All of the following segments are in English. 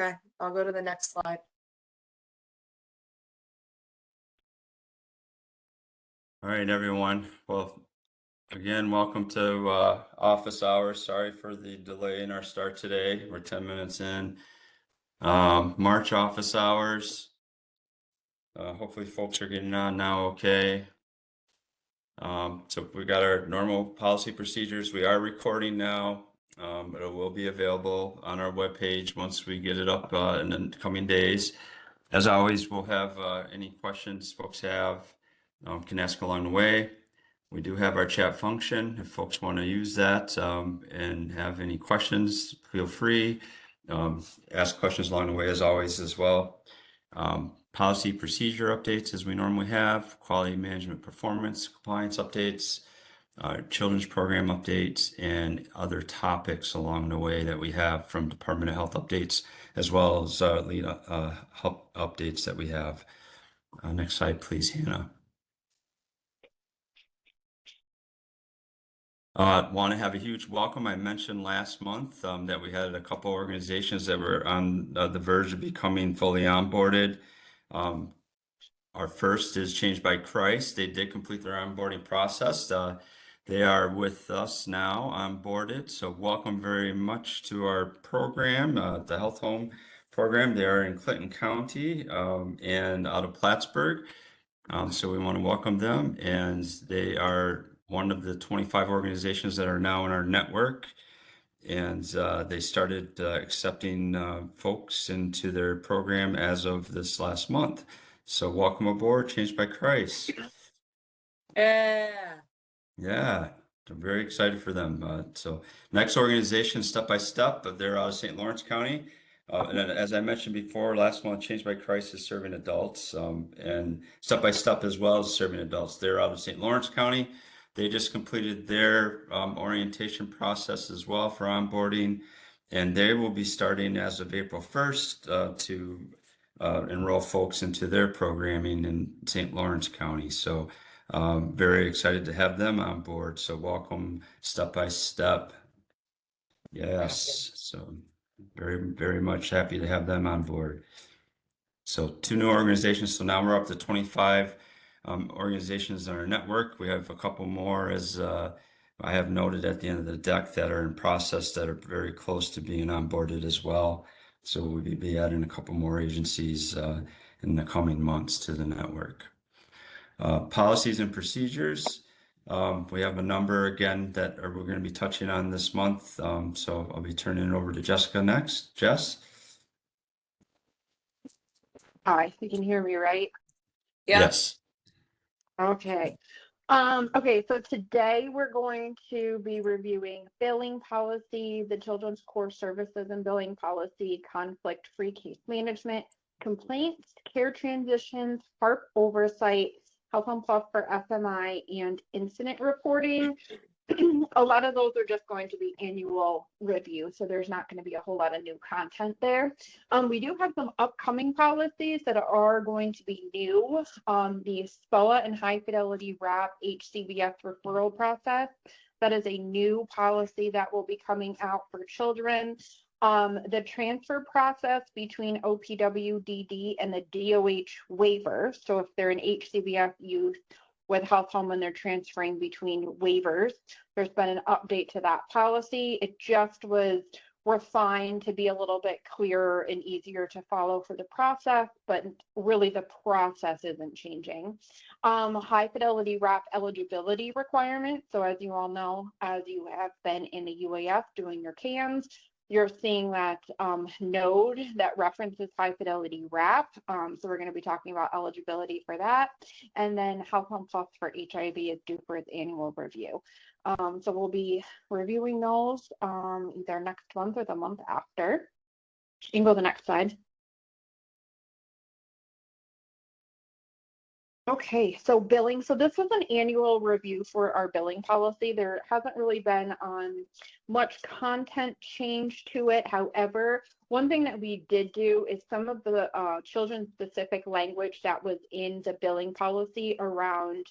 Okay, I'll go to the next slide. All right, everyone. Well, again, welcome to office hours. Sorry for the delay in our start today. We're 10 minutes in. March office hours. Hopefully folks are getting on now okay. So we got our normal policy procedures. We are recording now. It will be available on our webpage once we get it up in the coming days. As always, we'll have any questions folks have can ask along the way. We do have our chat function. If folks want to use that and have any questions, feel free. Ask questions along the way as always as well. Policy procedure updates as we normally have, quality management performance, compliance updates, children's program updates, and other topics along the way that we have from Department of Health updates, as well as lead help updates that we have. Next slide, please, Hannah. Want to have a huge welcome. I mentioned last month that we had a couple organizations that were on the verge of becoming fully onboarded. Our first is Changed by Christ. They did complete their onboarding process. They are with us now onboarded. So welcome very much to our program, the Health Home program. They are in Clinton County and out of Plattsburgh. So we want to welcome them, and they are one of the 25 organizations that are now in our network. And they started accepting folks into their program as of this last month. So welcome aboard, Changed by Christ. Yeah. Yeah, I'm very excited for them. So next organization, Step by Step, they're out of St. Lawrence County. And as I mentioned before, last month, Changed by Christ is serving adults, and Step by Step as well as serving adults. They're out of St. Lawrence County. They just completed their orientation process as well for onboarding, and they will be starting as of April 1st to enroll folks into their programming in St. Lawrence County. So very excited to have them on board. So welcome, Step by Step. Yes, so very, very much happy to have them on board. So 2 new organizations. So now we're up to 25 organizations in our network. We have a couple more, as I have noted at the end of the deck, that are in process that are very close to being onboarded as well. So we'll be adding a couple more agencies in the coming months to the network. Policies and procedures. We have a number again that we're going to be touching on this month. So I'll be turning it over to Jessica next. Jess? Hi, you can hear me, right? Yeah. Yes. Okay. Okay, so today we're going to be reviewing billing policy, the Children's Core Services and Billing Policy, conflict-free case management, complaints, care transitions, HARP oversight, Health Home Plus for FMI, and incident reporting. A lot of those are just going to be annual review, so there's not going to be a whole lot of new content there. We do have some upcoming policies that are going to be new. The SPOA and High Fidelity WRAP HCBS referral process. That is a new policy that will be coming out for children. The transfer process between OPWDD and the DOH waiver. So if they're an HCBS youth with Health Home and they're transferring between waivers, there's been an update to that policy. It just was refined to be a little bit clearer and easier to follow for the process, but really the process isn't changing. High Fidelity WRAP eligibility requirements. So as you all know, as you have been in the UAF doing your CAMs, you're seeing that node that references High Fidelity WRAP. So we're going to be talking about eligibility for that. And then Health Home Plus for HIV is due for its annual review. So we'll be reviewing those either next month or the month after. You can go to the next slide. Okay, so billing. So this was an annual review for our billing policy. There hasn't really been much content change to it. However, one thing that we did do is some of the children-specific language that was in the billing policy around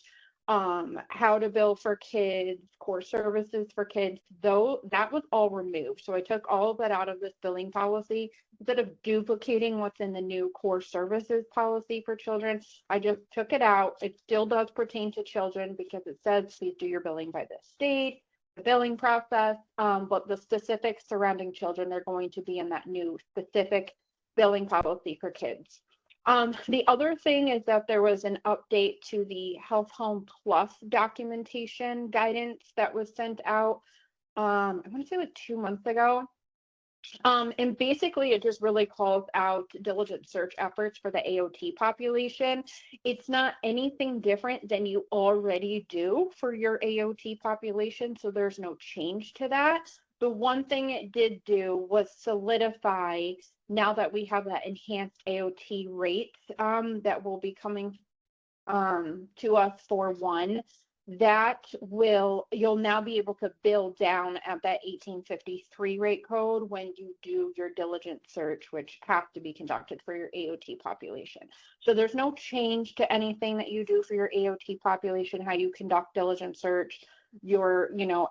how to bill for kids, core services for kids, though that was all removed. So I took all of that out of this billing policy. Instead of duplicating what's in the new core services policy for children, I just took it out. It still does pertain to children because it says please do your billing by this date, the billing process, but the specifics surrounding children are going to be in that new specific billing policy for kids. The other thing is that there was an update to the Health Home Plus documentation guidance that was sent out, I want to say like 2 months ago. And basically it just really calls out diligent search efforts for the AOT population. It's not anything different than you already do for your AOT population, so there's no change to that. The one thing it did do was solidify, now that we have that enhanced AOT rate that will be coming to us for one, that you'll now be able to bill down at that 1853 rate code when you do your diligent search, which has to be conducted for your AOT population. So there's no change to anything that you do for your AOT population, how you conduct diligent search,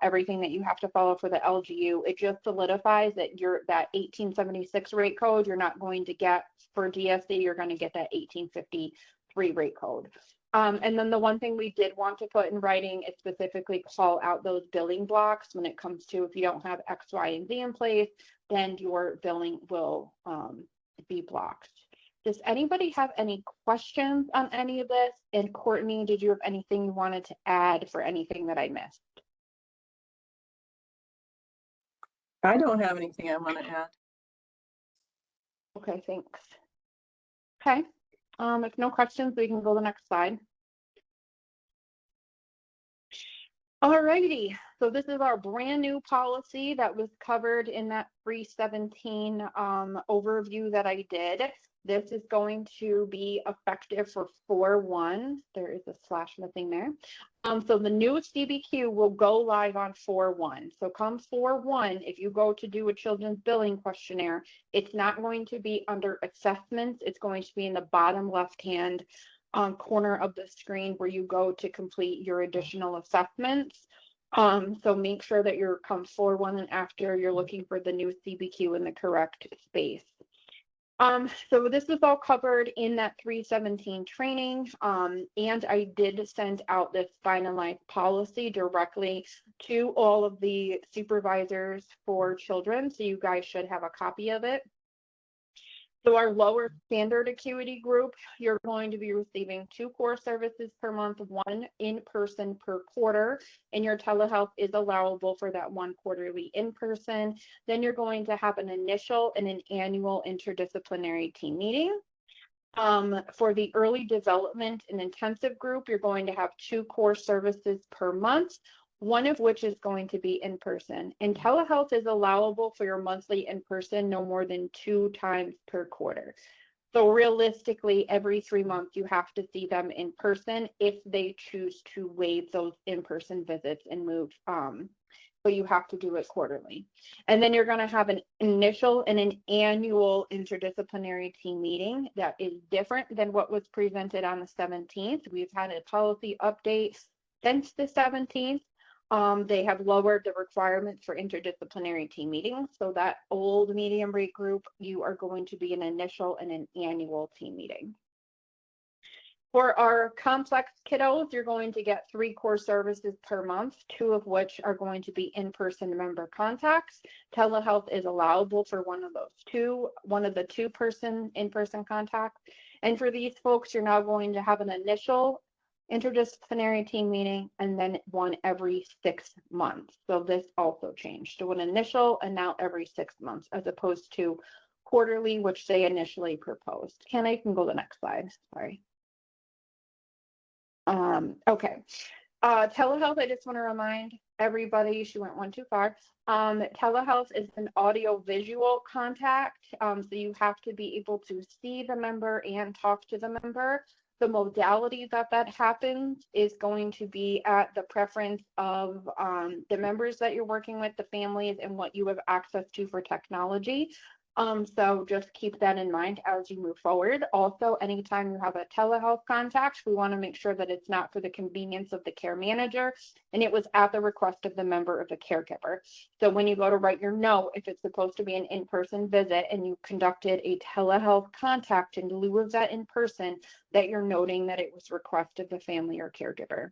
everything that you have to follow for the LGU. It just solidifies that that 1876 rate code you're not going to get for DSC, you're going to get that 1853 rate code. And then the one thing we did want to put in writing is specifically call out those billing blocks when it comes to, if you don't have X, Y, and Z in place, then your billing will be blocked. Does anybody have any questions on any of this? And Courtney, did you have anything you wanted to add for anything that I missed? I don't have anything I want to add. Okay, thanks. Okay, if no questions, we can go to the next slide. Alrighty, so this is our brand new policy that was covered in that 317 overview that I did. This is going to be effective for 4/1. There is a slash missing there. So the new CBQ will go live on 4/1. So come 4/1, if you go to do a children's billing questionnaire, it's not going to be under assessments. It's going to be in the bottom left-hand corner of the screen where you go to complete your additional assessments. So make sure that you're come 4/1 and after you're looking for the new CBQ in the correct space. So this is all covered in that 317 training, and I did send out this finalized policy directly to all of the supervisors for children, so you guys should have a copy of it. So our lower standard acuity group, you're going to be receiving 2 core services per month, 1 in person per quarter, and your telehealth is allowable for that 1 quarterly in person. Then you're going to have an initial and an annual interdisciplinary team meeting. For the early development and intensive group, you're going to have 2 core services per month, 1 of which is going to be in person. And telehealth is allowable for your monthly in person no more than 2 times per quarter. So realistically, every 3 months, you have to see them in person if they choose to waive those in-person visits and move. So you have to do it quarterly. And then you're going to have an initial and an annual interdisciplinary team meeting that is different than what was presented on the 17th. We've had a policy update since the 17th. They have lowered the requirements for interdisciplinary team meetings. So that old medium rate group, you are going to be an initial and an annual team meeting. For our complex kiddos, you're going to get 3 core services per month, 2 of which are going to be in-person member contacts. Telehealth is allowable for one of the 2 in-person contacts. And for these folks, you're now going to have an initial interdisciplinary team meeting and then 1 every 6 months. So this also changed to an initial and now every 6 months as opposed to quarterly, which they initially proposed. I can go to the next slide. Sorry. Okay. Telehealth, I just want to remind everybody, she went 1 too far. Telehealth is an audio visual contact. So you have to be able to see the member and talk to the member. The modality that happens is going to be at the preference of the members that you're working with, the families, and what you have access to for technology. So just keep that in mind as you move forward. Also, anytime you have a telehealth contact, we want to make sure that it's not for the convenience of the care manager and it was at the request of the member of the caregiver. So when you go to write your note, if it's supposed to be an in-person visit and you conducted a telehealth contact in lieu of that in person, that you're noting that it was request of the family or caregiver.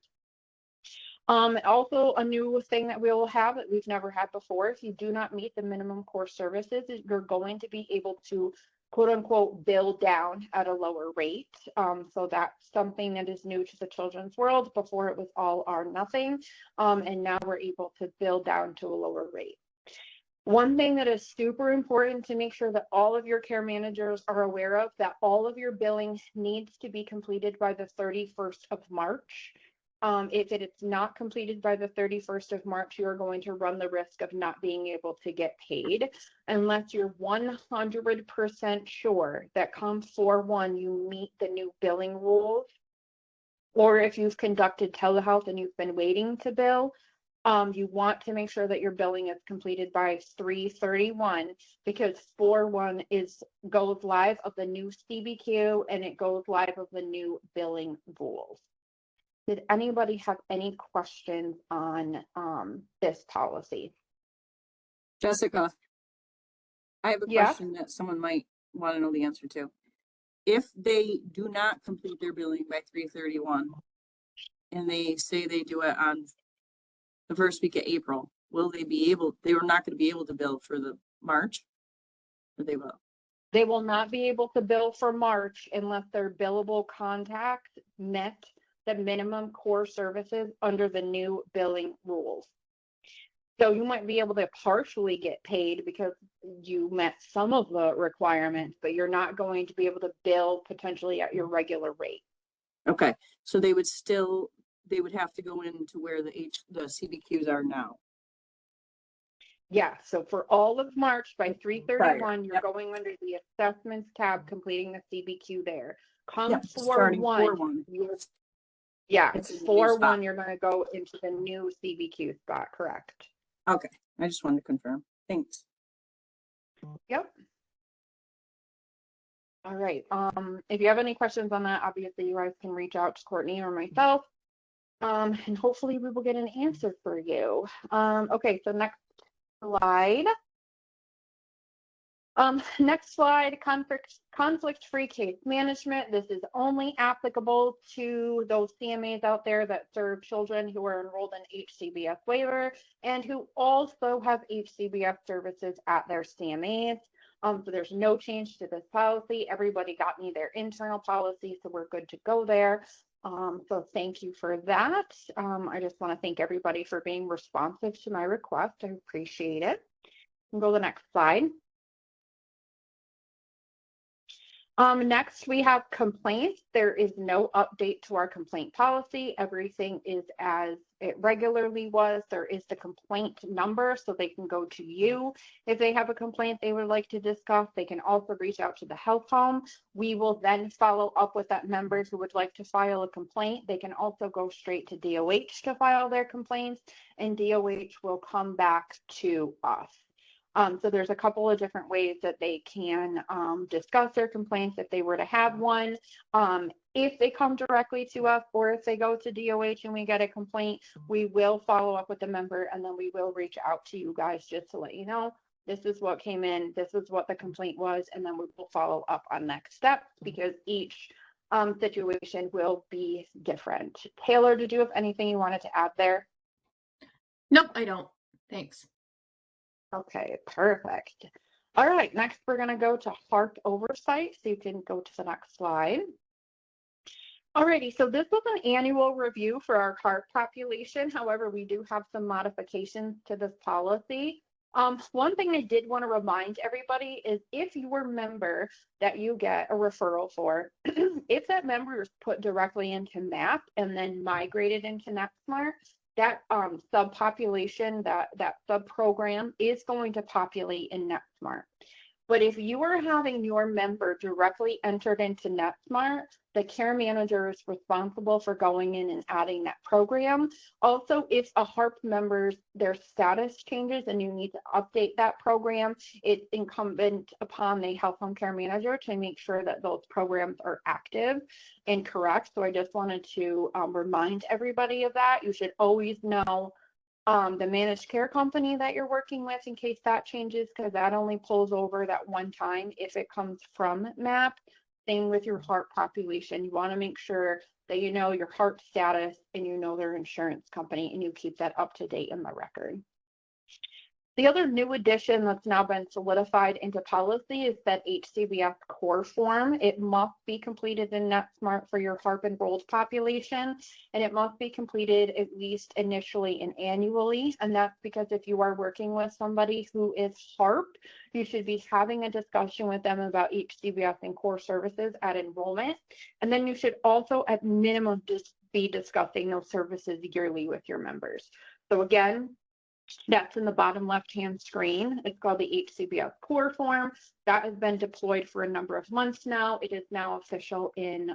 Also a new thing that we will have that we've never had before, if you do not meet the minimum core services, you're going to be able to quote unquote bill down at a lower rate. So that's something that is new to the children's world. Before it was all or nothing. And now we're able to bill down to a lower rate. One thing that is super important to make sure that all of your care managers are aware of, that all of your billing needs to be completed by the 31st of March. If it is not completed by the 31st of March, you are going to run the risk of not being able to get paid unless you're 100% sure that come 4/1 you meet the new billing rules, or if you've conducted telehealth and you've been waiting to bill. You want to make sure that your billing is completed by 3/31 because 4/1 goes live of the new CBQ and it goes live of the new billing rules. Did anybody have any questions on this policy? Jessica, I have a Yeah. question that someone might want to know the answer to. If they do not complete their billing by 3/31 and they say they do it on the first week of April, will they be able, they were not going to be able to bill for the March? Or they will? They will not be able to bill for March unless their billable contact met the minimum core services under the new billing rules. So you might be able to partially get paid because you met some of the requirements, but you're not going to be able to bill potentially at your regular rate. Okay, so they would still, they would have to go into where the CBQs are now. Yeah, so for all of March by 3/31, you're Yep. going under the assessments tab, completing the CBQ there. Come Yep, starting 4/1, yeah, It's a new 4/1, spot. you're gonna go into the new CBQ spot, correct? Okay, I just wanted to confirm. Thanks. Yep. All right, if you have any questions on that, obviously you guys can reach out to Courtney or myself. And hopefully we will get an answer for you. Okay, so next slide. Next slide, conflict-free case management. This is only applicable to those CMAs out there that serve children who are enrolled in HCBS waiver and who also have HCBS services at their CMAs. So there's no change to this policy. Everybody got me their internal policy, so we're good to go there. So thank you for that. I just want to thank everybody for being responsive to my request. I appreciate it. We'll go to the next slide. Next, we have complaints. There is no update to our complaint policy. Everything is as it regularly was. There is the complaint number, so they can go to you. If they have a complaint they would like to discuss, they can also reach out to the health home. We will then follow up with that member who would like to file a complaint. They can also go straight to DOH to file their complaints, and DOH will come back to us. So there's a couple of different ways that they can discuss their complaints if they were to have one. If they come directly to us or if they go to DOH and we get a complaint, we will follow up with the member and then we will reach out to you guys just to let you know this is what came in, this is what the complaint was, and then we will follow up on next steps because each situation will be different. Taylor, did you have anything you wanted to add there? Nope, I don't. Thanks. Okay, perfect. All right, next we're going to go to HARP oversight. So you can go to the next slide. Alrighty, so this was an annual review for our HARP population. However, we do have some modifications to this policy. One thing I did want to remind everybody is if your member that you get a referral for, if that member is put directly into MAP and then migrated into NextSmart, that subpopulation, that subprogram is going to populate in NextSmart. But if you are having your member directly entered into NetSmart, the care manager is responsible for going in and adding that program. Also, if a HARP member's their status changes and you need to update that program, it's incumbent upon the health home care manager to make sure that those programs are active and correct. So I just wanted to remind everybody of that. You should always know the managed care company that you're working with in case that changes, because that only pulls over that one time if it comes from MAP. Same with your HARP population. You want to make sure that you know your HARP status and you know their insurance company and you keep that up to date in the record. The other new addition that's now been solidified into policy is that HCBS core form. It must be completed in NetSmart for your HARP enrolled population, and it must be completed at least initially and annually. And that's because if you are working with somebody who is HARP, you should be having a discussion with them about HCBS and core services at enrollment. And then you should also at minimum just be discussing those services yearly with your members. So again, that's in the bottom left-hand screen. It's called the HCBS core form. That has been deployed for a number of months now. It is now official in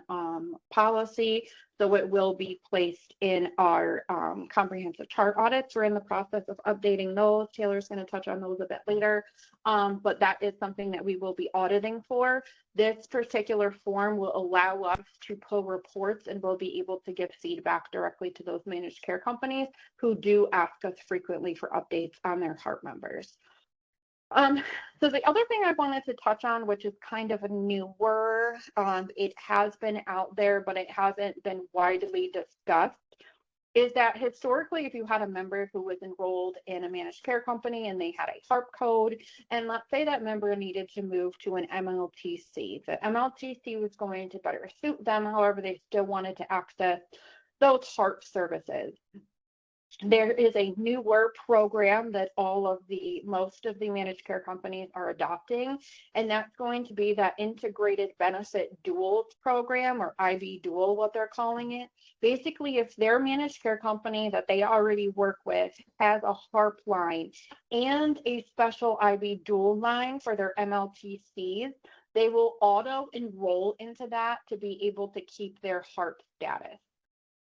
policy, so it will be placed in our comprehensive chart audits. We're in the process of updating those. Taylor's going to touch on those a bit later, but that is something that we will be auditing for. This particular form will allow us to pull reports and we'll be able to give feedback directly to those managed care companies who do ask us frequently for updates on their HARP members. So the other thing I wanted to touch on, which is kind of a newer, it has been out there, but it hasn't been widely discussed, is that historically, if you had a member who was enrolled in a managed care company and they had a HARP code, and let's say that member needed to move to an MLTC, the MLTC was going to better suit them, however, they still wanted to access those HARP services. There is a newer program that most of the managed care companies are adopting, and that's going to be that integrated benefit duals program, or IB dual, what they're calling it. Basically, if their managed care company that they already work with has a HARP line and a special IB dual line for their MLTCs, they will auto enroll into that to be able to keep their HARP status.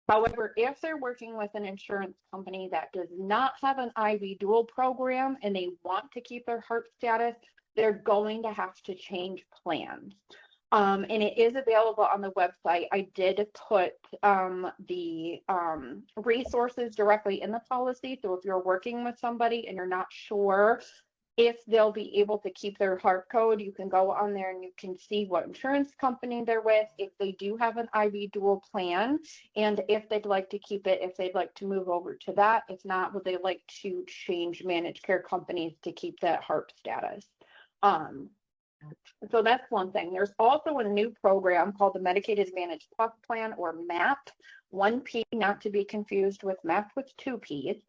However, if they're working with an insurance company that does not have an IB dual program and they want to keep their HARP status, they're going to have to change plans. And it is available on the website. I did put the resources directly in the policy. So if you're working with somebody and you're not sure if they'll be able to keep their HARP code, you can go on there and you can see what insurance company they're with, if they do have an IB dual plan, and if they'd like to keep it, if they'd like to move over to that. If not, would they like to change managed care companies to keep that HARP status? So that's one thing. There's also a new program called the Medicaid Advantage Plus Plan, or MAP, 1P, not to be confused with MAP with 2 Ps.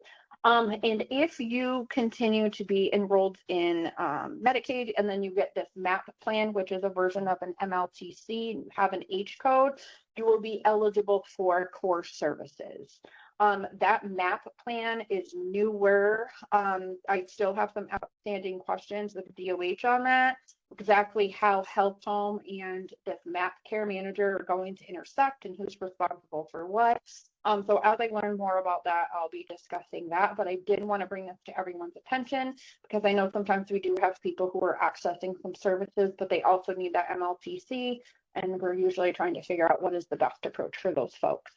And if you continue to be enrolled in Medicaid and then you get this MAP plan, which is a version of an MLTC, and you have an H code, you will be eligible for core services. That MAP plan is newer. I still have some outstanding questions with DOH on that, exactly how Health Home and this MAP care manager are going to intersect and who's responsible for what. So as I learn more about that, I'll be discussing that, but I did want to bring this to everyone's attention because I know sometimes we do have people who are accessing some services, but they also need that MLTC, and we're usually trying to figure out what is the best approach for those folks.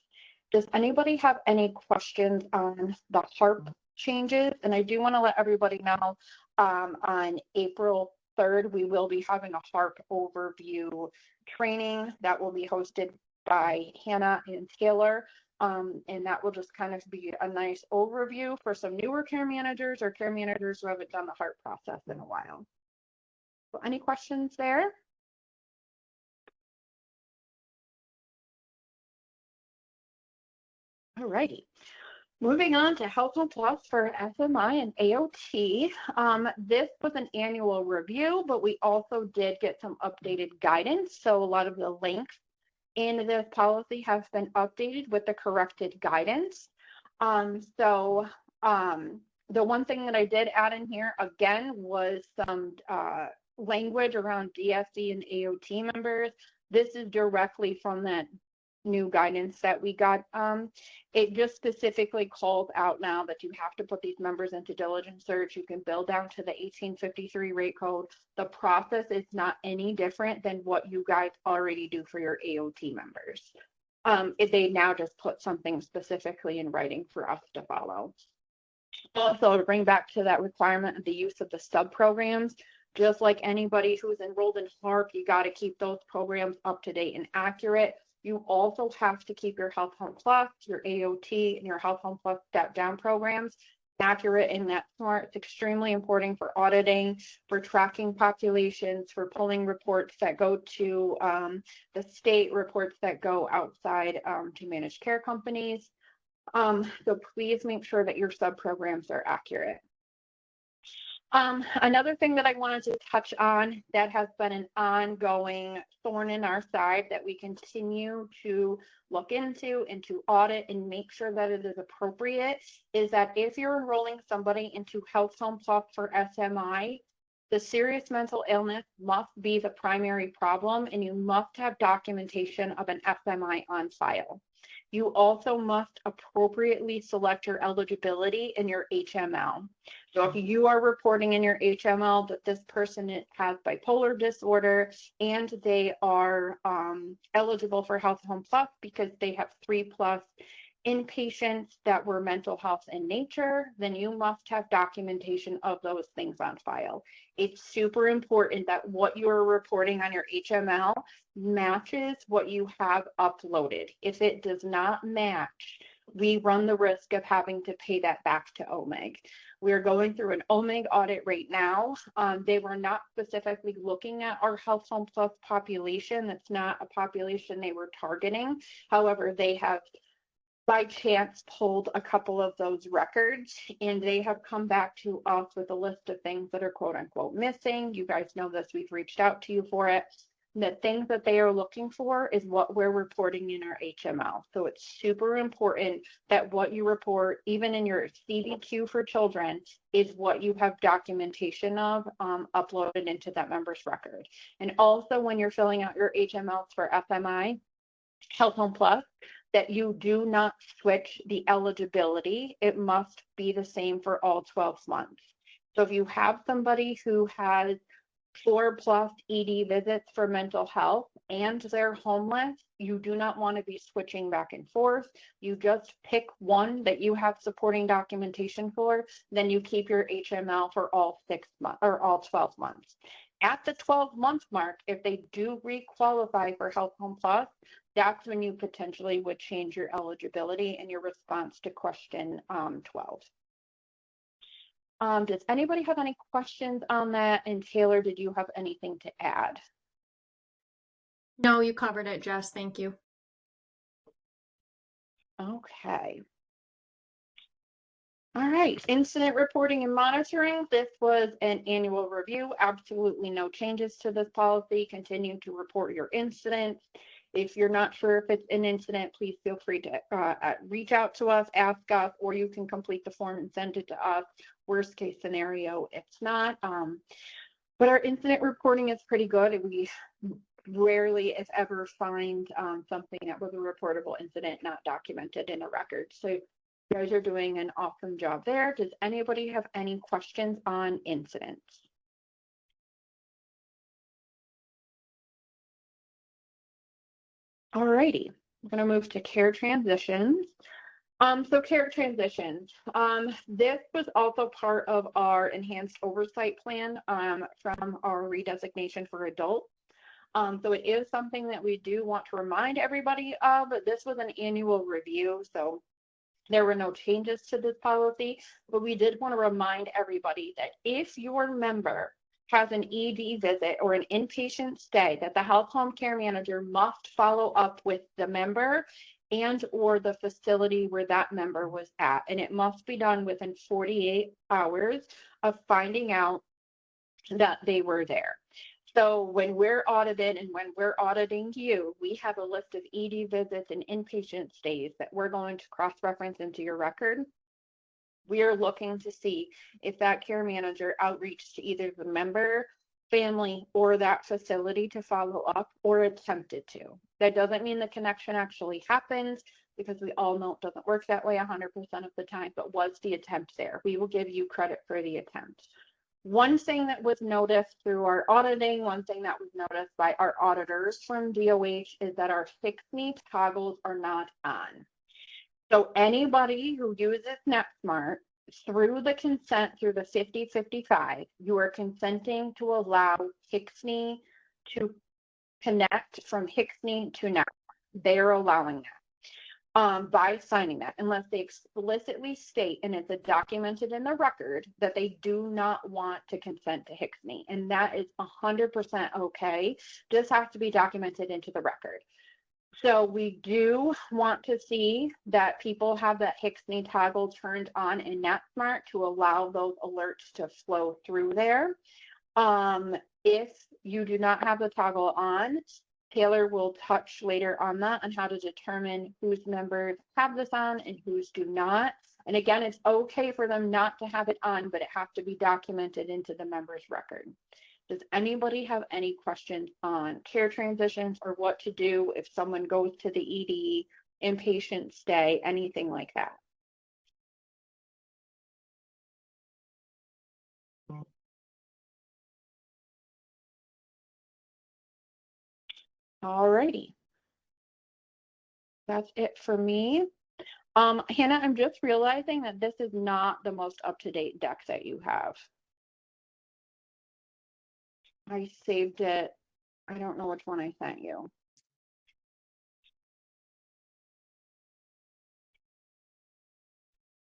Does anybody have any questions on the HARP changes? And I do want to let everybody know on April 3rd, we will be having a HARP overview training that will be hosted by Hannah and Taylor. And that will just kind of be a nice overview for some newer care managers or care managers who haven't done the HARP process in a while. So any questions there? All righty. Moving on to Health Home Plus for SMI and AOT. This was an annual review, but we also did get some updated guidance. So a lot of the links in this policy have been updated with the corrected guidance. The one thing that I did add in here again was some language around DSC and AOT members, this is directly from that new guidance that we got. It just specifically calls out now that you have to put these members into diligent search. You can bill down to the 1853 rate code. The process is not any different than what you guys already do for your AOT members. They now just put something specifically in writing for us to follow. Also, to bring back to that requirement of the use of the sub programs, just like anybody who's enrolled in HARP, you got to keep those programs up to date and accurate. You also have to keep your Health Home Plus, your AOT, and your Health Home Plus step down programs accurate and that smart. It's extremely important for auditing, for tracking populations, for pulling reports that go to the state, reports that go outside to managed care companies. So please make sure that your sub programs are accurate. Another thing that I wanted to touch on that has been an ongoing thorn in our side that we continue to look into and to audit and make sure that it is appropriate is that if you're enrolling somebody into Health Home Plus for SMI, the serious mental illness must be the primary problem and you must have documentation of an SMI on file. You also must appropriately select your eligibility in your HML. So if you are reporting in your HML that this person has bipolar disorder and they are eligible for Health Home Plus because they have 3+ inpatients that were mental health in nature, then you must have documentation of those things on file. It's super important that what you're reporting on your HML matches what you have uploaded. If it does not match, we run the risk of having to pay that back to OMIG. We're going through an OMIG audit right now. They were not specifically looking at our Health Home Plus population. That's not a population they were targeting. However, they have by chance pulled a couple of those records and they have come back to us with a list of things that are quote unquote missing. You guys know this, we've reached out to you for it. The things that they are looking for is what we're reporting in our HML. So it's super important that what you report, even in your CBQ for children, is what you have documentation of uploaded into that member's record. And also when you're filling out your HMLs for SMI, Health Home Plus, that you do not switch the eligibility. It must be the same for all 12 months. So if you have somebody who has 4+ ED visits for mental health and they're homeless, you do not want to be switching back and forth. You just pick one that you have supporting documentation for, then you keep your HML for all 6 months or all 12 months. At the 12-month mark, if they do requalify for Health Home Plus, that's when you potentially would change your eligibility and your response to question 12. Does anybody have any questions on that? And Taylor, did you have anything to add? No, you covered it, Jess. Thank you. Okay. All right, incident reporting and monitoring. This was an annual review. Absolutely no changes to this policy. Continue to report your incidents. If you're not sure if it's an incident, please feel free to reach out to us, ask us, or you can complete the form and send it to us. Worst case scenario, it's not. But our incident reporting is pretty good. We rarely, if ever, find something that was a reportable incident not documented in a record. So you guys are doing an awesome job there. Does anybody have any questions on incidents? All righty, I'm going to move to care transitions. So care transitions. This was also part of our enhanced oversight plan from our redesignation for adults. So it is something that we do want to remind everybody of. This was an annual review, so there were no changes to this policy, but we did want to remind everybody that if your member has an ED visit or an inpatient stay, that the health home care manager must follow up with the member and or the facility where that member was at. And it must be done within 48 hours of finding out that they were there. So when we're audited and when we're auditing you, we have a list of ED visits and inpatient stays that we're going to cross-reference into your record. We are looking to see if that care manager outreached to either the member family or that facility to follow up or attempted to. That doesn't mean the connection actually happens, because we all know it doesn't work that way 100% of the time, but was the attempt there? We will give you credit for the attempt. One thing that was noticed through our auditing, one thing that was noticed by our auditors from DOH is that our HCSNE toggles are not on. So anybody who uses NetSmart through the consent through the 5055, you are consenting to allow HCSNE to connect from HCSNE to NetSmart. They are allowing that. By signing that, unless they explicitly state, and it's documented in the record, that they do not want to consent to HCSNE, and that is 100% okay. Just has to be documented into the record. So we do want to see that people have that HCSNE toggle turned on in NetSmart to allow those alerts to flow through there. If you do not have the toggle on, Taylor will touch later on that, on how to determine whose members have this on and whose do not. And again, it's okay for them not to have it on, but it has to be documented into the members record. Does anybody have any questions on care transitions or what to do if someone goes to the ED, inpatient stay, anything like that? All righty. That's it for me. Hannah, I'm just realizing that this is not the most up-to-date deck that you have. I saved it. I don't know which one I sent you.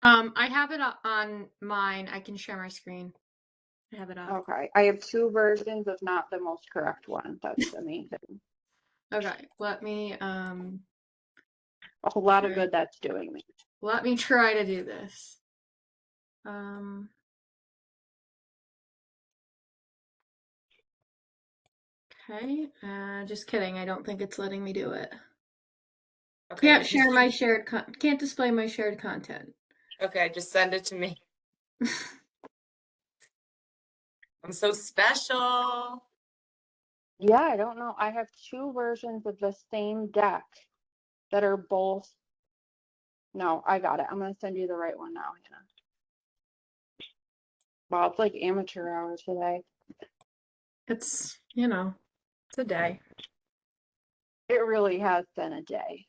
I have it on mine. I can share my screen. I have it up. Okay, I have two versions of not the most correct one. That's amazing. Okay, let me A whole lot of Sure. good that's doing me. let me try to do this. Okay, just kidding. I don't think it's letting me do it. Okay, Can't just- share my can't display my shared content. Okay, just send it to me. I'm so special. Yeah, I don't know. I have two versions of the same deck that are both. No, I got it. I'm going to send you the right one now, Hannah. Wow, it's like amateur hour today. It's, it's a day. It really has been a day.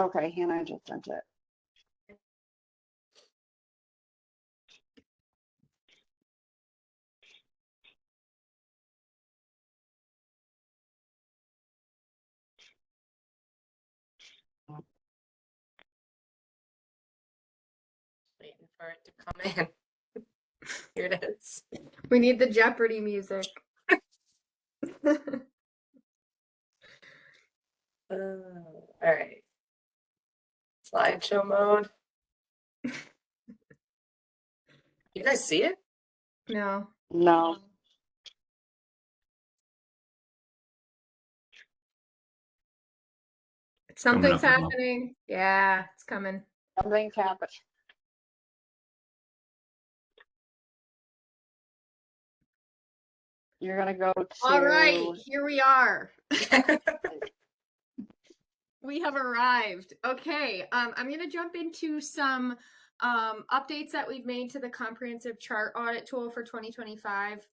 Okay, Hannah, I just sent it. Waiting for it to come in. Here it is. We need the Jeopardy music. All right. Slideshow mode. You guys see it? No. No. Something's up now. happening. Yeah, it's coming. Something's happened. You're gonna go to. All right, here we are. We have arrived. Okay, I'm going to jump into some updates that we've made to the comprehensive chart audit tool for 2025.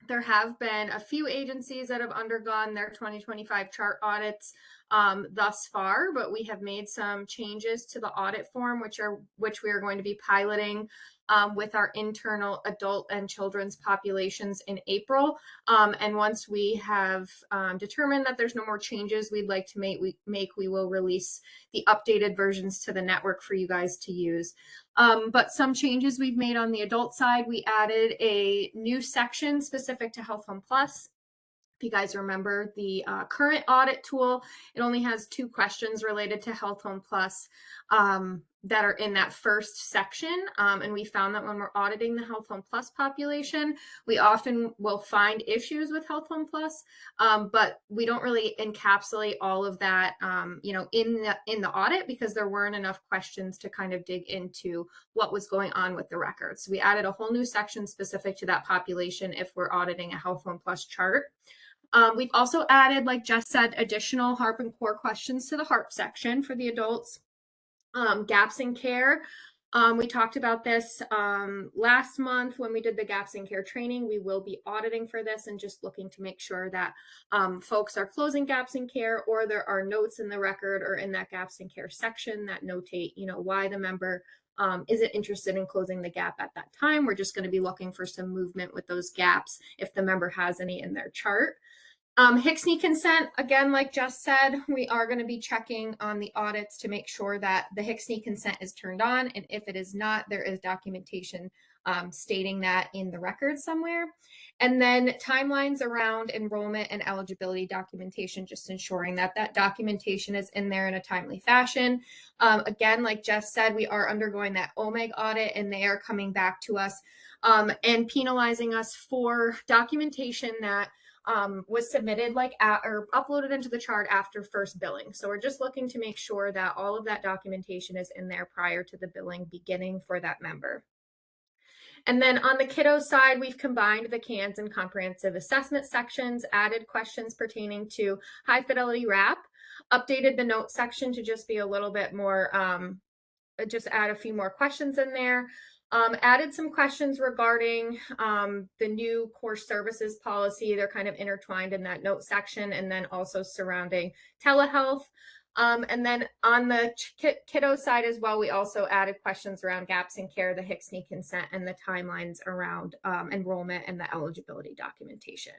There have been a few agencies that have undergone their 2025 chart audits thus far, but we have made some changes to the audit form, which we are going to be piloting with our internal adult and children's populations in April. And once we have determined that there's no more changes we'd like to make, we will release the updated versions to the network for you guys to use. But some changes we've made on the adult side, we added a new section specific to Health Home Plus. If you guys remember the current audit tool, it only has 2 questions related to Health Home Plus. that are in that first section. And we found that when we're auditing the Health Home Plus population, we often will find issues with Health Home Plus, but we don't really encapsulate all of that, you know, in the audit, because there weren't enough questions to kind of dig into what was going on with the records. So we added a whole new section specific to that population if we're auditing a Health Home Plus chart. We've also added, like Jess said, additional HARP and core questions to the HARP section for the adults. Gaps in care. We talked about this last month when we did the gaps in care training. We will be auditing for this and just looking to make sure that folks are closing gaps in care, or there are notes in the record or in that gaps in care section that notate, you know, why the member isn't interested in closing the gap at that time. We're just going to be looking for some movement with those gaps if the member has any in their chart. HCSNE consent, again, like Jess said, we are going to be checking on the audits to make sure that the HCSNE consent is turned on. And if it is not, there is documentation stating that in the record somewhere. And then timelines around enrollment and eligibility documentation, just ensuring that that documentation is in there in a timely fashion. Again, like Jeff said, we are undergoing that OMEG audit, and they are coming back to us and penalizing us for documentation that was submitted or uploaded into the chart after first billing. So we're just looking to make sure that all of that documentation is in there prior to the billing beginning for that member. And then on the kiddo side, we've combined the CANS and comprehensive assessment sections, added questions pertaining to high fidelity RAP, updated the notes section to just be a little bit more, just add a few more questions in there. Added some questions regarding the new core services policy. They're kind of intertwined in that note section, and then also surrounding telehealth. And then on the kiddo side as well, we also added questions around gaps in care, the HCSNE consent, and the timelines around enrollment and the eligibility documentation.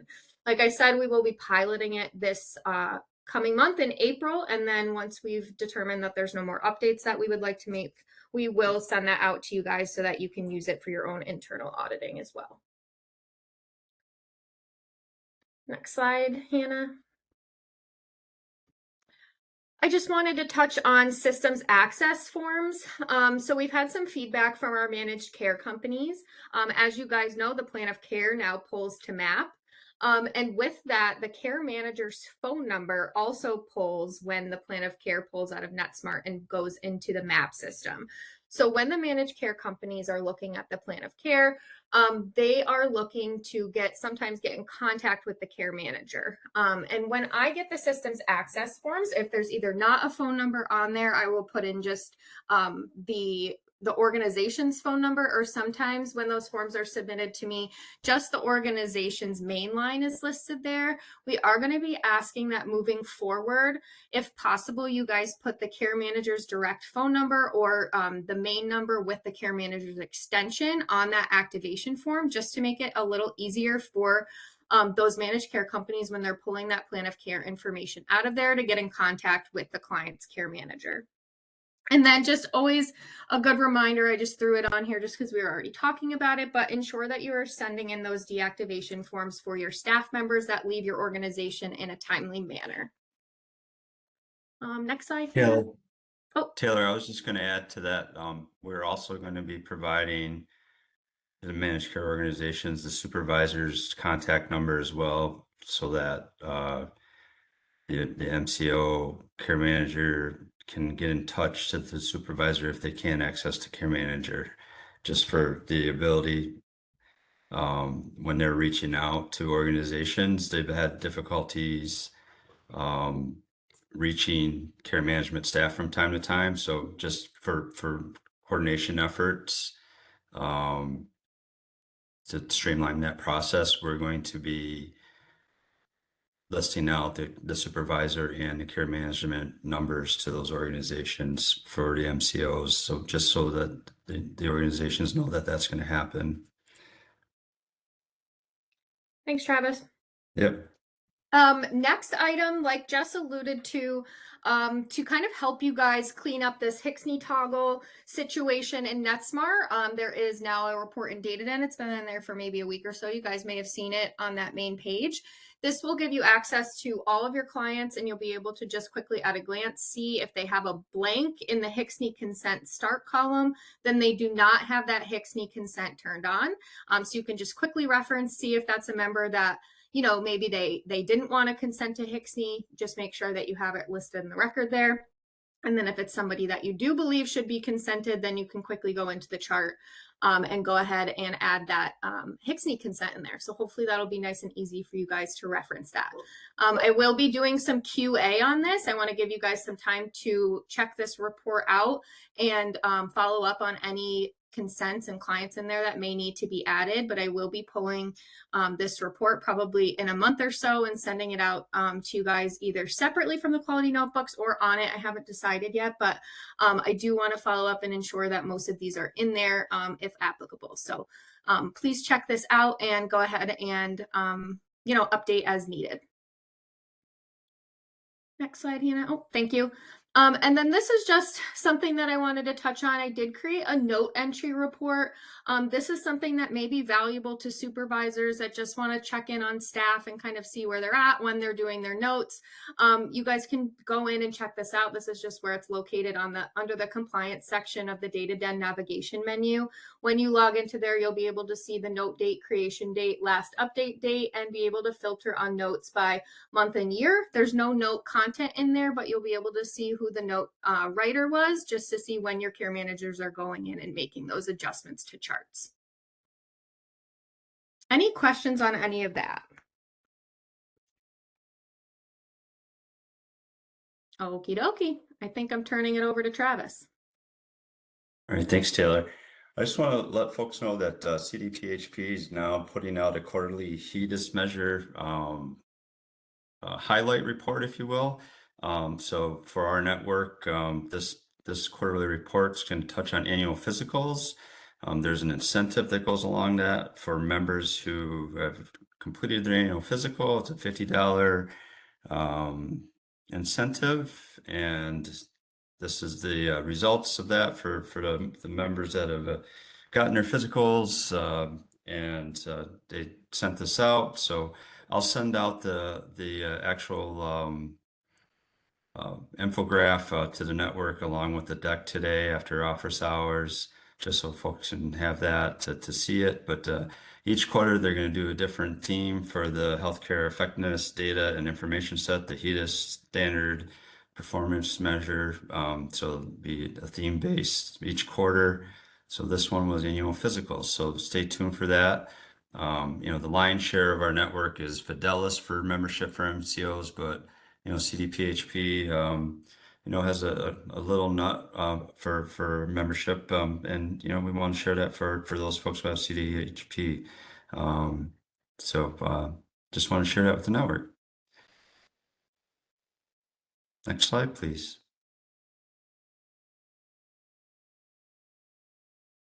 Like I said, we will be piloting it this coming month in April. And then once we've determined that there's no more updates that we would like to make, we will send that out to you guys so that you can use it for your own internal auditing as well. Next slide, Hannah. I just wanted to touch on systems access forms. So we've had some feedback from our managed care companies. As you guys know, the plan of care now pulls to MAP. And with that, the care manager's phone number also pulls when the plan of care pulls out of NetSmart and goes into the MAP system. So when the managed care companies are looking at the plan of care, they are looking to sometimes get in contact with the care manager. And when I get the systems access forms, if there's either not a phone number on there, I will put in just the organization's phone number, or sometimes when those forms are submitted to me, just the organization's main line is listed there. We are going to be asking that moving forward, if possible, you guys put the care manager's direct phone number or the main number with the care manager's extension on that activation form, just to make it a little easier for those managed care companies when they're pulling that plan of care information out of there to get in contact with the client's care manager. And then just always a good reminder, I just threw it on here just because we were already talking about it, but ensure that you are sending in those deactivation forms for your staff members that leave your organization in a timely manner. Next slide. Yeah. Oh, Taylor, I was just going to add to that. We're also going to be providing the managed care organizations, the supervisor's contact number as well, so that the MCO care manager can get in touch to the supervisor if they can't access the care manager, just for the ability when they're reaching out to organizations. They've had difficulties reaching care management staff from time to time. So just for coordination efforts to streamline that process, we're going to be listing out the supervisor and the care management numbers to those organizations for the MCOs. So just so that the organizations know that that's going to happen. thanks, Travis. Yep. Next item, like Jess alluded to kind of help you guys clean up this Hixney toggle situation in NetSmart, there is now a report in DataDen. It's been in there for maybe a week or so. You guys may have seen it on that main page. This will give you access to all of your clients, and you'll be able to just quickly at a glance see if they have a blank in the Hixney consent start column, then they do not have that Hixney consent turned on. So you can just quickly reference, see if that's a member that, you know, maybe they didn't want to consent to Hixney. Just make sure that you have it listed in the record there. And then if it's somebody that you do believe should be consented, then you can quickly go into the chart and go ahead and add that Hixney consent in there. So hopefully that'll be nice and easy for you guys to reference that. I will be doing some QA on this. I want to give you guys some time to check this report out and follow up on any consents and clients in there that may need to be added, but I will be pulling this report probably in a month or so and sending it out to you guys either separately from the quality notebooks or on it. I haven't decided yet, but I do want to follow up and ensure that most of these are in there if applicable. So please check this out and go ahead and you know, update as needed. Next slide, Hannah. Oh, thank you. And then this is just something that I wanted to touch on. I did create a note entry report. This is something that may be valuable to supervisors that just want to check in on staff and kind of see where they're at when they're doing their notes. You guys can go in and check this out. This is just where it's located on the under the compliance section of the DataDen navigation menu. When you log into there, you'll be able to see the note date, creation date, last update date, and be able to filter on notes by month and year. There's no note content in there, but you'll be able to see who the note writer was, just to see when your care managers are going in and making those adjustments to charts. Any questions on any of that? Okie dokie. I think I'm turning it over to Travis. All right, thanks, Taylor. I just want to let folks know that CDPHP is now putting out a quarterly HEDIS measure highlight report, if you will. So for our network, this quarterly reports can touch on annual physicals. There's an incentive that goes along that for members who have completed their annual physical. It's a $50 incentive, and this is the results of that for the members that have gotten their physicals, and they sent this out. So I'll send out the actual infograph to the network along with the deck today after office hours, just so folks can have that to see it. But each quarter they're going to do a different theme for the healthcare effectiveness data and information set, the HEDIS standard performance measure. So it'll be a theme based each quarter. So this one was annual physicals. So stay tuned for that. You know, the lion's share of our network is Fidelis for membership for MCOs, but you know, CDPHP, you know, has a little nut for membership, and you know, we want to share that for those folks who have CDPHP. So just want to share that with the network. Next slide, please.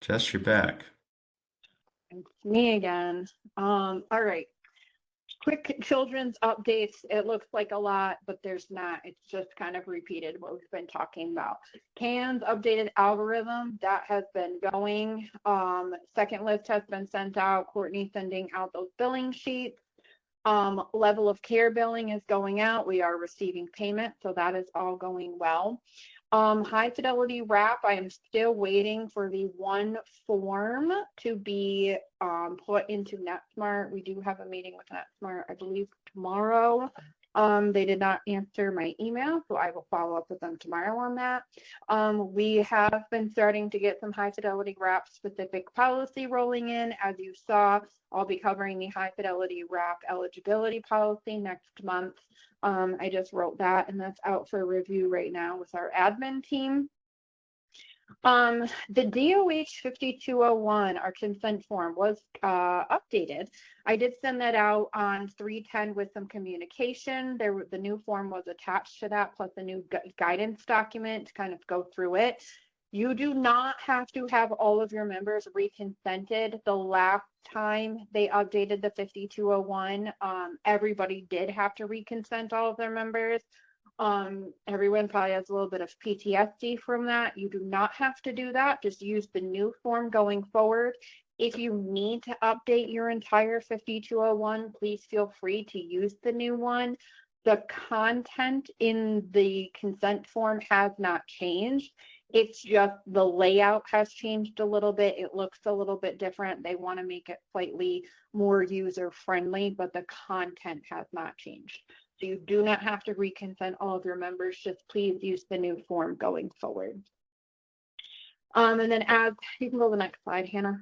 Jess, you're back. It's me again. All right. Quick children's updates. It looks like a lot, but there's not. It's just kind of repeated what we've been talking about. CAN's updated algorithm, that has been going. Second list has been sent out. Courtney sending out those billing sheets. Level of care billing is going out. We are receiving payment, so that is all going well. High fidelity wrap, I am still waiting for the one form to be put into NetSmart. We do have a meeting with NetSmart, I believe, tomorrow. They did not answer my email, so I will follow up with them tomorrow on that. We have been starting to get some high fidelity wrap specific policy rolling in. As you saw, I'll be covering the high fidelity wrap eligibility policy next month. I just wrote that, and that's out for review right now with our admin team. The DOH 5201, our consent form, was updated. I did send that out on 3/10 with some communication. The new form was attached to that, plus a new guidance document to kind of go through it. You do not have to have all of your members reconsented. The last time they updated the 5201, everybody did have to reconsent all of their members. Everyone probably has a little bit of PTSD from that. You do not have to do that. Just use the new form going forward. If you need to update your entire 5201, please feel free to use the new one. The content in the consent form has not changed. It's just the layout has changed a little bit. It looks a little bit different. They want to make it slightly more user friendly, but the content has not changed. So you do not have to reconsent all of your members. Just please use the new form going forward. And then as you can go to the next slide, Hannah.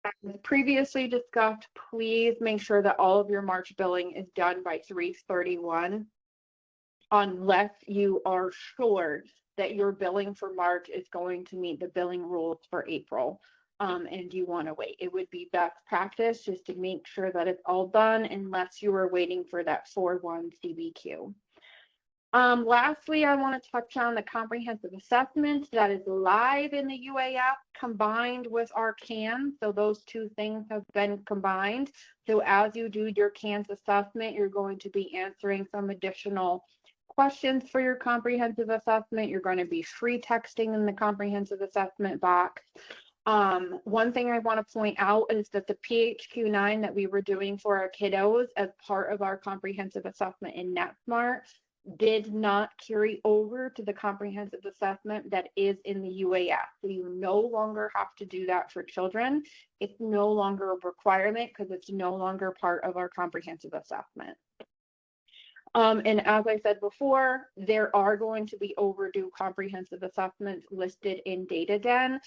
As previously discussed, please make sure that all of your March billing is done by 3/31, unless you are sure that your billing for March is going to meet the billing rules for April. And you want to wait. It would be best practice just to make sure that it's all done unless you are waiting for that 4/1 CBQ. Lastly, I want to touch on the comprehensive assessment that is live in the UAF combined with our CANS. So those two things have been combined. So as you do your CANS assessment, you're going to be answering some additional questions for your comprehensive assessment. You're going to be free texting in the comprehensive assessment box. One thing I want to point out is that the PHQ-9 that we were doing for our kiddos as part of our comprehensive assessment in NetSmart did not carry over to the comprehensive assessment that is in the UAF. So you no longer have to do that for children. It's no longer a requirement because it's no longer part of our comprehensive assessment. And as I said before, there are going to be overdue comprehensive assessments listed in DataDen.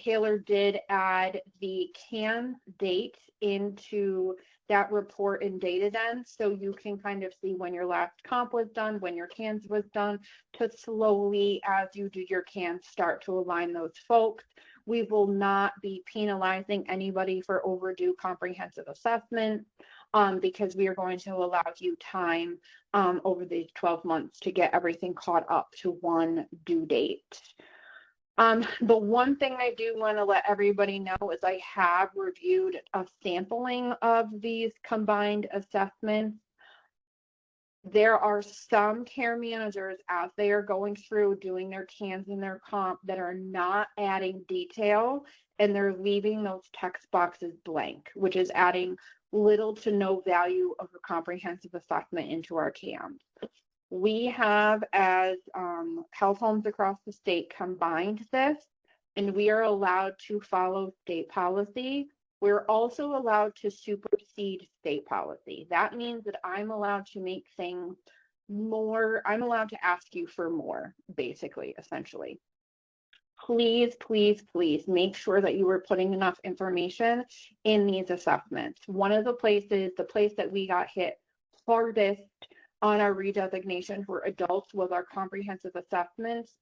Taylor did add the CAN date into that report in DataDen, so you can kind of see when your last comp was done, when your CANs was done, to slowly, as you do your CANs, start to align those folks. We will not be penalizing anybody for overdue comprehensive assessment. Because we are going to allow you time over these 12 months to get everything caught up to one due date. The one thing I do want to let everybody know is I have reviewed a sampling of these combined assessments. There are some care managers as they are going through doing their CANs and their comp that are not adding detail, and they're leaving those text boxes blank, which is adding little to no value of a comprehensive assessment into our CAMs. We have, as health homes across the state, combined this, and we are allowed to follow state policy. We're also allowed to supersede state policy. That means that I'm allowed to make things more, I'm allowed to ask you for more, basically, essentially. Please, please, please make sure that you are putting enough information in these assessments. One of the places, the place that we got hit hardest on our redesignation for adults was our comprehensive assessments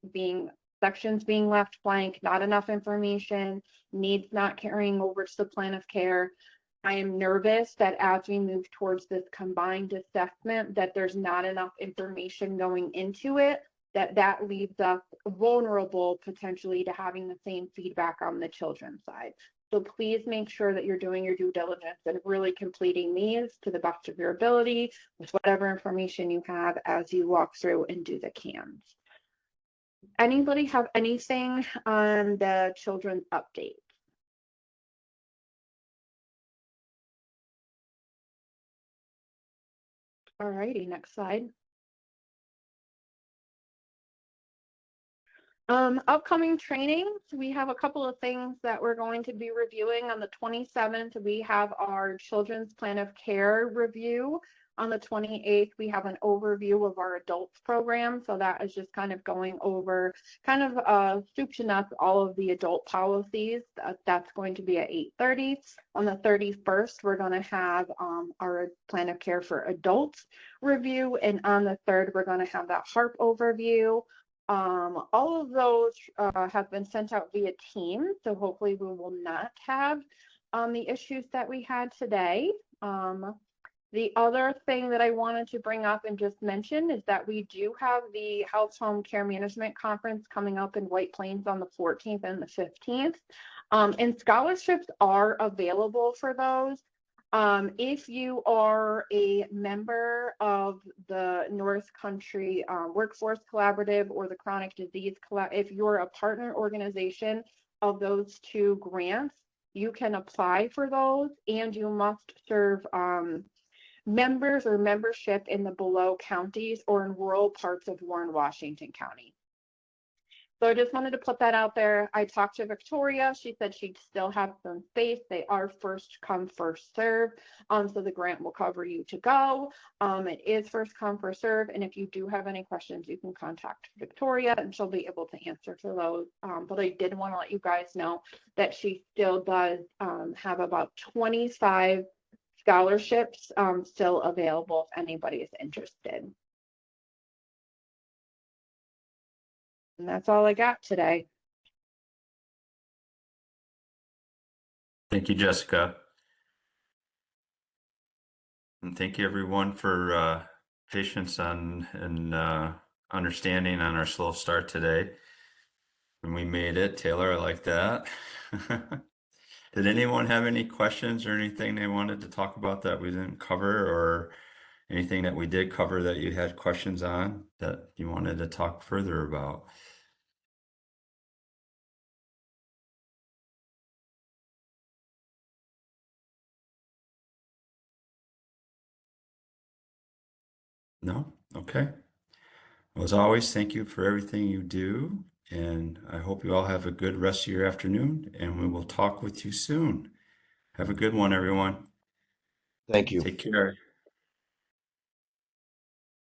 sections being left blank, not enough information, needs not carrying over to the plan of care. I am nervous that as we move towards this combined assessment, that there's not enough information going into it, that leaves us vulnerable potentially to having the same feedback on the children's side. So please make sure that you're doing your due diligence and really completing these to the best of your ability with whatever information you have as you walk through and do the CAMs. Anybody have anything on the children's update? All righty, next slide. Upcoming trainings, we have a couple of things that we're going to be reviewing. On the 27th, we have our children's plan of care review. On the 28th, we have an overview of our adults program. So that is just kind of going over kind of soup to nuts all of the adult policies. That's going to be at 8:30. On the 31st, we're going to have our plan of care for adults review. And on the 3rd, we're going to have that HARP overview. All of those have been sent out via Teams, so hopefully we will not have the issues that we had today. The other thing that I wanted to bring up and just mention is that we do have the Health Home Care Management Conference coming up in White Plains on the 14th and the 15th. And scholarships are available for those. If you are a member of the North Country Workforce Collaborative or the Chronic Disease if you're a partner organization of those two grants, you can apply for those, and you must serve members or membership in the below counties or in rural parts of Warren, Washington County. So I just wanted to put that out there. I talked to Victoria. She said she'd still have some space. They are first come, first serve. So the grant will cover you to go. It is first come, first serve. And if you do have any questions, you can contact Victoria and she'll be able to answer for those. But I did want to let you guys know that she still does have about 25 scholarships still available if anybody is interested. And that's all I got today. Thank you, Jessica. And thank you everyone for patience and understanding on our slow start today. And we made it. Taylor, I like that. Did anyone have any questions or anything they wanted to talk about that we didn't cover, or anything that we did cover that you had questions on that you wanted to talk further about? No? Okay. Well, as always, thank you for everything you do. And I hope you all have a good rest of your afternoon, and we will talk with you soon. Have a good one, everyone. Thank you. Take care.